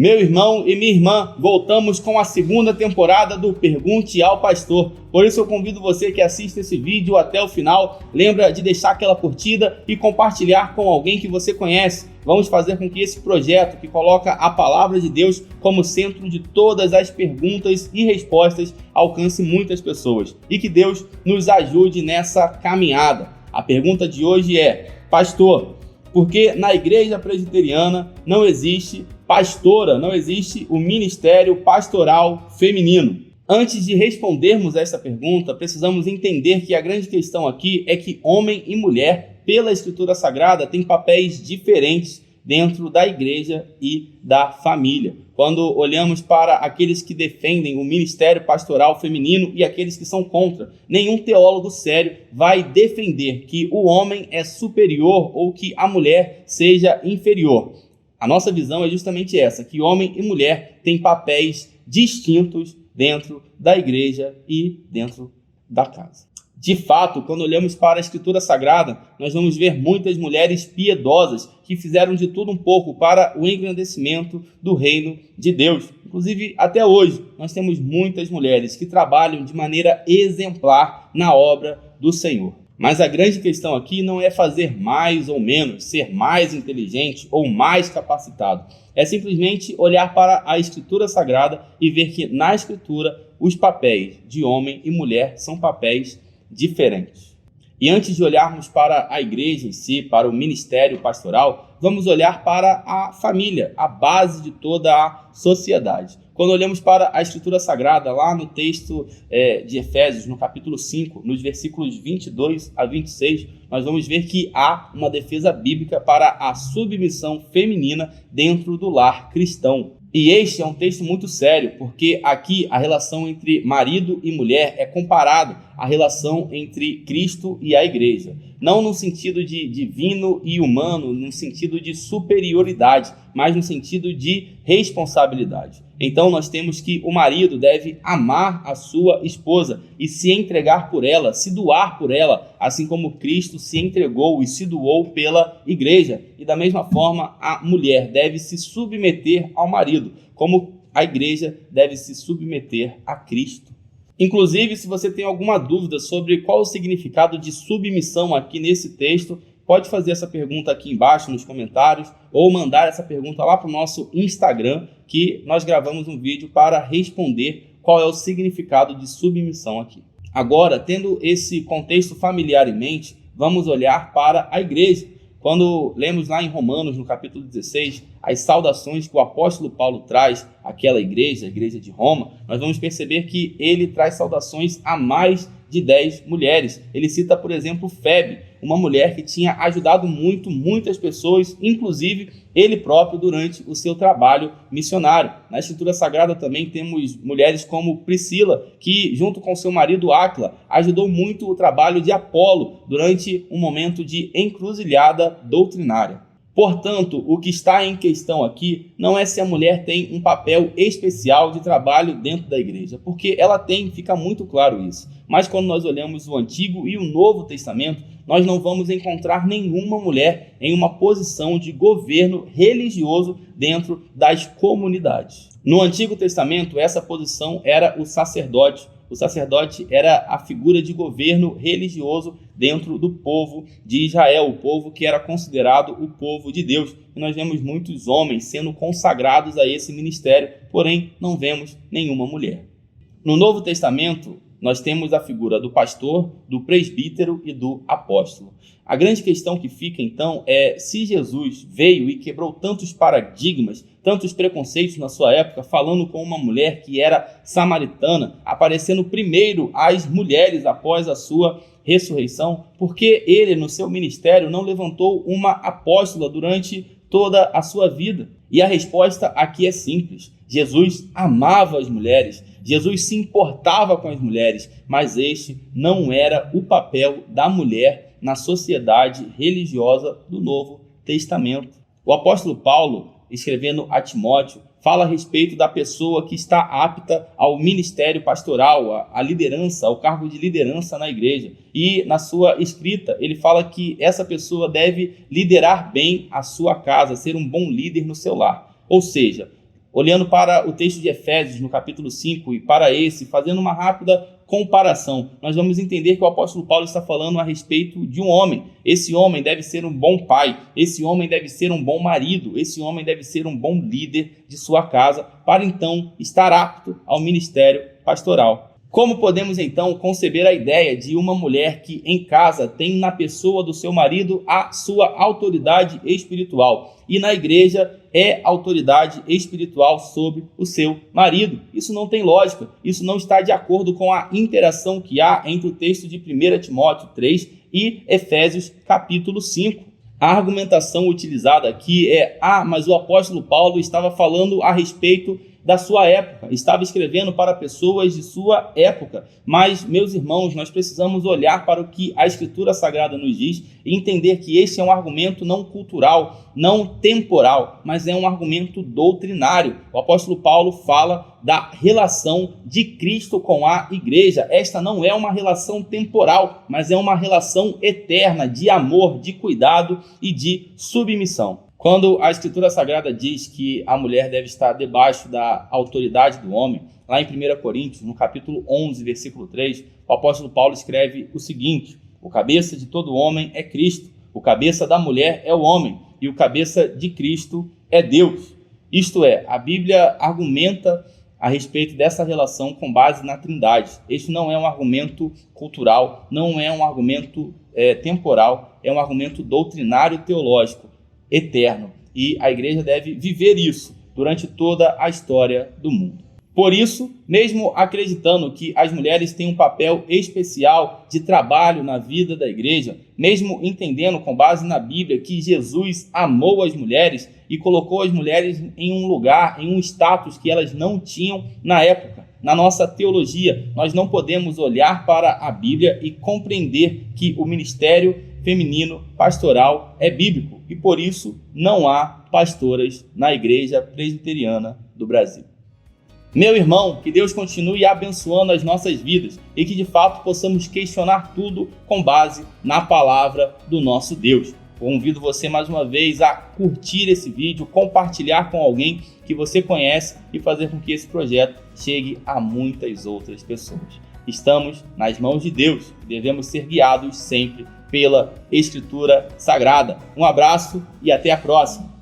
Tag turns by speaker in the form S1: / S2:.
S1: Meu irmão e minha irmã, voltamos com a segunda temporada do Pergunte ao Pastor. Por isso eu convido você que assiste esse vídeo até o final. Lembra de deixar aquela curtida e compartilhar com alguém que você conhece. Vamos fazer com que esse projeto, que coloca a palavra de Deus como centro de todas as perguntas e respostas, alcance muitas pessoas. E que Deus nos ajude nessa caminhada. A pergunta de hoje é: pastor, por que na igreja presbiteriana não existe pastora, não existe o ministério pastoral feminino? Antes de respondermos essa pergunta, precisamos entender que a grande questão aqui é que homem e mulher, pela Escritura Sagrada, têm papéis diferentes dentro da igreja e da família. Quando olhamos para aqueles que defendem o ministério pastoral feminino e aqueles que são contra, nenhum teólogo sério vai defender que o homem é superior ou que a mulher seja inferior. A nossa visão é justamente essa, que homem e mulher têm papéis distintos dentro da igreja e dentro da casa. De fato, quando olhamos para a Escritura Sagrada, nós vamos ver muitas mulheres piedosas que fizeram de tudo um pouco para o engrandecimento do reino de Deus. Inclusive, até hoje, nós temos muitas mulheres que trabalham de maneira exemplar na obra do Senhor. Mas a grande questão aqui não é fazer mais ou menos, ser mais inteligente ou mais capacitado. É simplesmente olhar para a Escritura Sagrada e ver que na Escritura os papéis de homem e mulher são papéis diferentes. E antes de olharmos para a igreja em si, para o ministério pastoral, vamos olhar para a família, a base de toda a sociedade. Quando olhamos para a Escritura Sagrada, lá no texto de Efésios, no capítulo 5, nos versículos 22 a 26, nós vamos ver que há uma defesa bíblica para a submissão feminina dentro do lar cristão. E este é um texto muito sério, porque aqui a relação entre marido e mulher é comparado à relação entre Cristo e a igreja. Não no sentido de divino e humano, no sentido de superioridade, mas no sentido de responsabilidade. Então nós temos que o marido deve amar a sua esposa e se entregar por ela, se doar por ela, assim como Cristo se entregou e se doou pela igreja. E da mesma forma, a mulher deve se submeter ao marido, como a igreja deve se submeter a Cristo. Inclusive, se você tem alguma dúvida sobre qual o significado de submissão aqui nesse texto, pode fazer essa pergunta aqui embaixo nos comentários ou mandar essa pergunta lá para o nosso Instagram, que nós gravamos um vídeo para responder qual é o significado de submissão aqui. Agora, tendo esse contexto familiar em mente, vamos olhar para a igreja. Quando lemos lá em Romanos, no capítulo 16, as saudações que o apóstolo Paulo traz àquela igreja, a igreja de Roma, nós vamos perceber que ele traz saudações a mais de 10 mulheres. Ele cita, por exemplo, Febe, uma mulher que tinha ajudado muitas pessoas, inclusive ele próprio durante o seu trabalho missionário. Na Escritura Sagrada também temos mulheres como Priscila, que junto com seu marido Áquila, ajudou muito o trabalho de Apolo durante um momento de encruzilhada doutrinária. Portanto, o que está em questão aqui não é se a mulher tem um papel especial de trabalho dentro da igreja, porque ela tem, fica muito claro isso. Mas quando nós olhamos o Antigo e o Novo Testamento, nós não vamos encontrar nenhuma mulher em uma posição de governo religioso dentro das comunidades. No Antigo Testamento, essa posição era o sacerdote. O sacerdote era a figura de governo religioso dentro do povo de Israel, o povo que era considerado o povo de Deus. E nós vemos muitos homens sendo consagrados a esse ministério, porém não vemos nenhuma mulher. No Novo Testamento, nós temos a figura do pastor, do presbítero e do apóstolo. A grande questão que fica, então, é se Jesus veio e quebrou tantos paradigmas, tantos preconceitos na sua época, falando com uma mulher que era samaritana, aparecendo primeiro às mulheres após a sua ressurreição, porque ele, no seu ministério, não levantou uma apóstola durante toda a sua vida? E a resposta aqui é simples. Jesus amava as mulheres, Jesus se importava com as mulheres, mas este não era o papel da mulher na sociedade religiosa do Novo Testamento. O apóstolo Paulo, escrevendo a Timóteo, fala a respeito da pessoa que está apta ao ministério pastoral, à liderança, ao cargo de liderança na igreja. E na sua escrita, ele fala que essa pessoa deve liderar bem a sua casa, ser um bom líder no seu lar. Ou seja, Olhando para o texto de Efésios, no capítulo 5, e para esse, fazendo uma rápida comparação, nós vamos entender que o apóstolo Paulo está falando a respeito de um homem. Esse homem deve ser um bom pai, esse homem deve ser um bom marido, esse homem deve ser um bom líder de sua casa, para então estar apto ao ministério pastoral. Como podemos então conceber a ideia de uma mulher que em casa tem na pessoa do seu marido a sua autoridade espiritual e na igreja é autoridade espiritual sobre o seu marido? Isso não tem lógica, isso não está de acordo com a interação que há entre o texto de 1 Timóteo 3 e Efésios capítulo 5. A argumentação utilizada aqui é: mas o apóstolo Paulo estava falando a respeito da sua época, estava escrevendo para pessoas de sua época. Mas, meus irmãos, nós precisamos olhar para o que a Escritura Sagrada nos diz e entender que esse é um argumento não cultural, não temporal, mas é um argumento doutrinário. O apóstolo Paulo fala da relação de Cristo com a igreja. Esta não é uma relação temporal, mas é uma relação eterna de amor, de cuidado e de submissão. Quando a Escritura Sagrada diz que a mulher deve estar debaixo da autoridade do homem, lá em 1 Coríntios, no capítulo 11, versículo 3, o apóstolo Paulo escreve o seguinte: o cabeça de todo homem é Cristo, o cabeça da mulher é o homem, e o cabeça de Cristo é Deus. Isto é, a Bíblia argumenta a respeito dessa relação com base na Trindade. Este não é um argumento cultural, não é um argumento temporal, é um argumento doutrinário teológico, eterno, e a igreja deve viver isso durante toda a história do mundo. Por isso, mesmo acreditando que as mulheres têm um papel especial de trabalho na vida da igreja, mesmo entendendo com base na Bíblia que Jesus amou as mulheres e colocou as mulheres em um lugar, em um status que elas não tinham na época, na nossa teologia, nós não podemos olhar para a Bíblia e compreender que o ministério feminino pastoral é bíblico e por isso não há pastoras na Igreja Presbiteriana do Brasil. Meu irmão, que Deus continue abençoando as nossas vidas e que de fato possamos questionar tudo com base na palavra do nosso Deus. Convido você mais uma vez a curtir esse vídeo, compartilhar com alguém que você conhece e fazer com que esse projeto chegue a muitas outras pessoas. Estamos nas mãos de Deus e devemos ser guiados sempre pela Escritura Sagrada. Um abraço e até a próxima!